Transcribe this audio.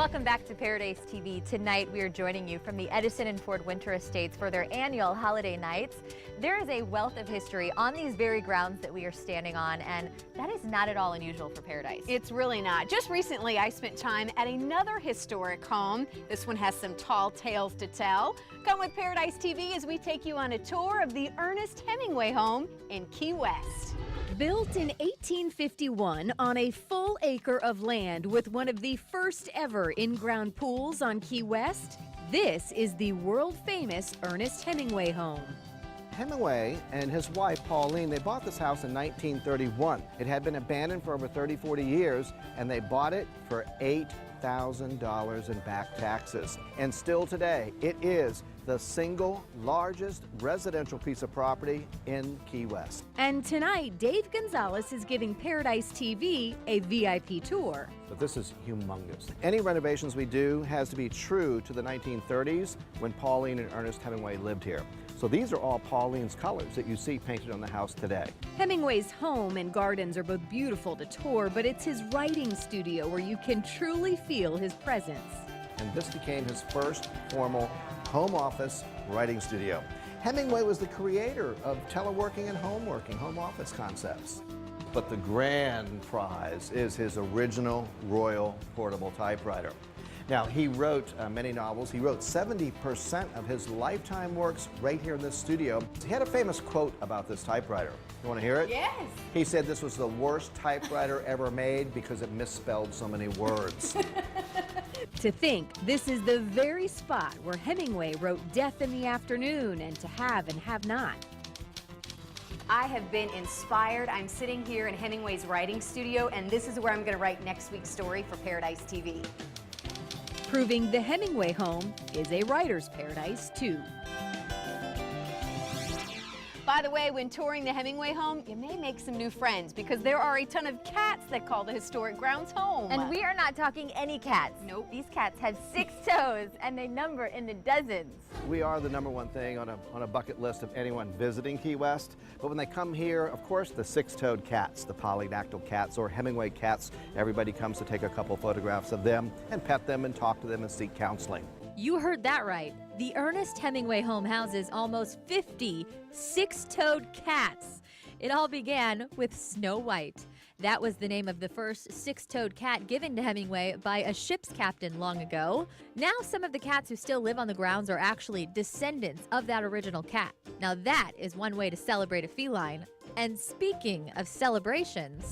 Welcome back to Paradise TV. Tonight we are joining you from the Edison and Ford Winter Estates for their annual holiday nights. There is a wealth of history on these very grounds that we are standing on, and that is not at all unusual for Paradise. It's really not. Just recently I spent time at another historic home. This one has some tall tales to tell. Come with Paradise TV as we take you on a tour of the Ernest Hemingway Home in Key West. Built in 1851 on a full acre of land with one of the first ever in-ground pools on Key West, this is the world-famous Ernest Hemingway Home. Hemingway and his wife, Pauline, they bought this house in 1931. It had been abandoned for over 40 years, and they bought it for $8,000 in back taxes. And still today, it is the single largest residential piece of property in Key West. And tonight, Dave Gonzalez is giving Paradise TV a VIP tour. But this is humongous. Any renovations we do has to be true to the 1930s when Pauline and Ernest Hemingway lived here. So these are all Pauline's colors that you see painted on the house today. Hemingway's home and gardens are both beautiful to tour, but it's his writing studio where you can truly feel his presence. And this became his first formal home office writing studio. Hemingway was the creator of teleworking and homeworking, home office concepts. But the grand prize is his original Royal portable typewriter. Now, he wrote many novels. He wrote 70% of his lifetime works right here in this studio. He had a famous quote about this typewriter. You want to hear it? Yes. He said this was the worst typewriter ever made because it misspelled so many words. To think this is the very spot where Hemingway wrote Death in the Afternoon and To Have and Have Not. I have been inspired. I'm sitting here in Hemingway's writing studio, and this is where I'm going to write next week's story for Paradise TV. Proving the Hemingway home is a writer's paradise, too. By the way, when touring the Hemingway home, you may make some new friends because there are a ton of cats that call the historic grounds home. And we are not talking any cats. Nope. These cats have 6 toes and they number in the dozens. We are the #1 thing on a bucket list of anyone visiting Key West. But when they come here, of course, the 6-toed cats, the polydactyl cats or Hemingway cats, everybody comes to take a couple photographs of them and pet them and talk to them and seek counseling. You heard that right. The Ernest Hemingway home houses almost 50 6-toed cats. It all began with Snow White. That was the name of the first 6-toed cat given to Hemingway by a ship's captain long ago. Now some of the cats who still live on the grounds are actually descendants of that original cat. Now that is one way to celebrate a feline. And speaking of celebrations,